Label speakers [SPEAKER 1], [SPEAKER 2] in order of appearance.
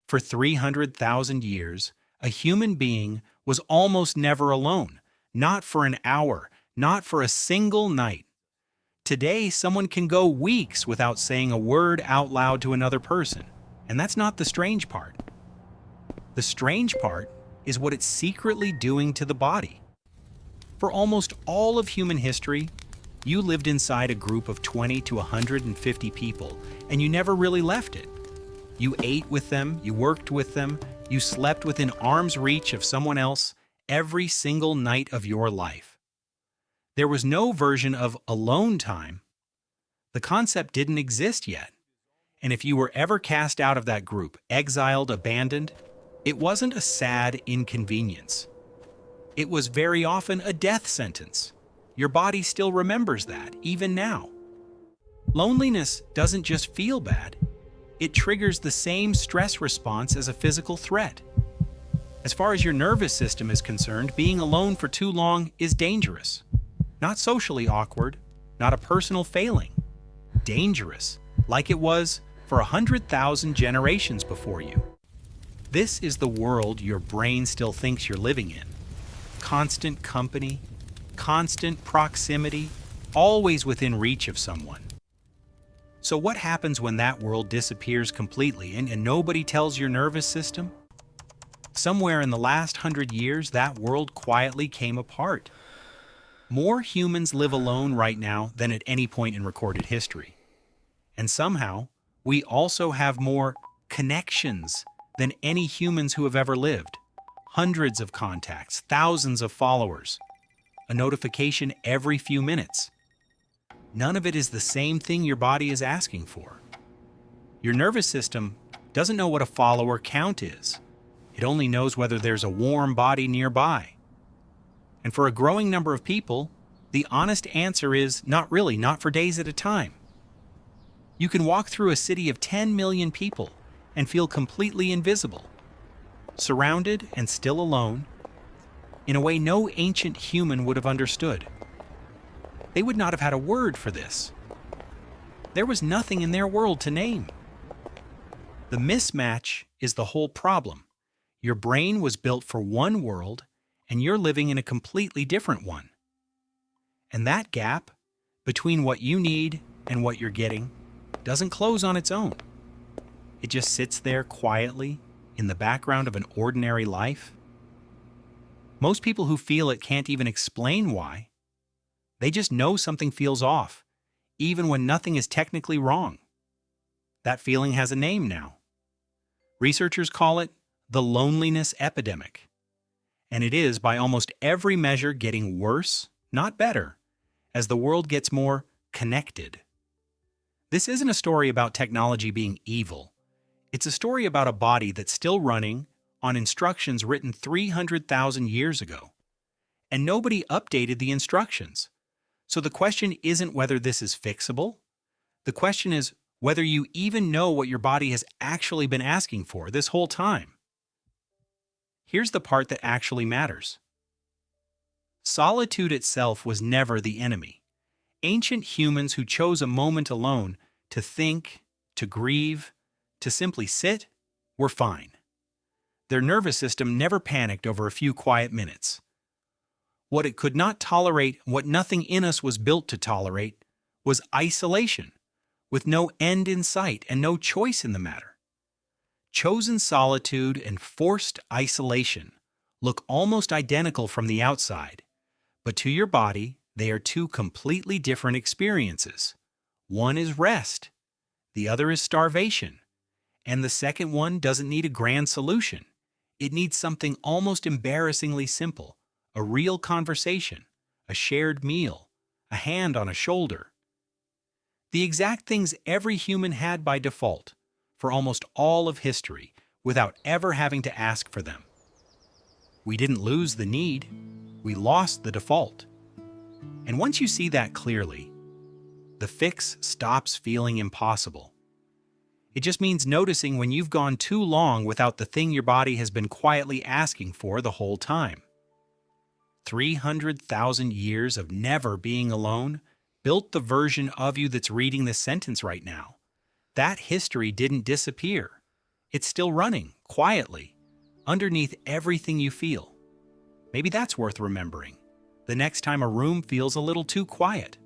[SPEAKER 1] For 300,000 years, a human being was almost never alone, not for an hour, not for a single night. Today, someone can go weeks without saying a word out loud to another person, and that's not the strange part. The strange part is what it's secretly doing to the body. For almost all of human history, you lived inside a group of 20 to 150 people, and you never really left it. You ate with them, you worked with them, you slept within arm's reach of someone else every single night of your life. There was no version of alone time. The concept didn't exist yet. And if you were ever cast out of that group, exiled, abandoned, it wasn't a sad inconvenience. It was very often a death sentence. Your body still remembers that, even now. Loneliness doesn't just feel bad. It triggers the same stress response as a physical threat. As far as your nervous system is concerned, being alone for too long is dangerous. Not socially awkward, not a personal failing. Dangerous, like it was for 100,000 generations before you. This is the world your brain still thinks you're living in. Constant company, constant proximity, always within reach of someone. So what happens when that world disappears completely and nobody tells your nervous system? Somewhere in the last 100 years, that world quietly came apart. More humans live alone right now than at any point in recorded history. And somehow, we also have more connections than any humans who have ever lived. Hundreds of contacts, thousands of followers, a notification every few minutes. None of it is the same thing your body is asking for. Your nervous system doesn't know what a follower count is. It only knows whether there's a warm body nearby. And for a growing number of people, the honest answer is not really, not for days at a time. You can walk through a city of 10 million people and feel completely invisible, surrounded and still alone, in a way no ancient human would have understood. They would not have had a word for this. There was nothing in their world to name. The mismatch is the whole problem. Your brain was built for one world, and you're living in a completely different one. And that gap between what you need and what you're getting doesn't close on its own. It just sits there quietly in the background of an ordinary life. Most people who feel it can't even explain why. They just know something feels off, even when nothing is technically wrong. That feeling has a name now. Researchers call it the loneliness epidemic. And it is, by almost every measure, getting worse, not better, as the world gets more connected. This isn't a story about technology being evil. It's a story about a body that's still running on instructions written 300,000 years ago. And nobody updated the instructions. So the question isn't whether this is fixable. The question is whether you even know what your body has actually been asking for this whole time. Here's the part that actually matters. Solitude itself was never the enemy. Ancient humans who chose a moment alone to think, to grieve, to simply sit, were fine. Their nervous system never panicked over a few quiet minutes. What it could not tolerate, what nothing in us was built to tolerate, was isolation, with no end in sight and no choice in the matter. Chosen solitude and forced isolation look almost identical from the outside, but to your body, they are two completely different experiences. One is rest, the other is starvation, and the second one doesn't need a grand solution. It needs something almost embarrassingly simple. A real conversation, a shared meal, a hand on a shoulder. The exact things every human had by default for almost all of history without ever having to ask for them. We didn't lose the need, we lost the default. And once you see that clearly, the fix stops feeling impossible. It just means noticing when you've gone too long without the thing your body has been quietly asking for the whole time. 300,000 years of never being alone built the version of you that's reading this sentence right now. That history didn't disappear. It's still running, quietly, underneath everything you feel. Maybe that's worth remembering. The next time a room feels a little too quiet,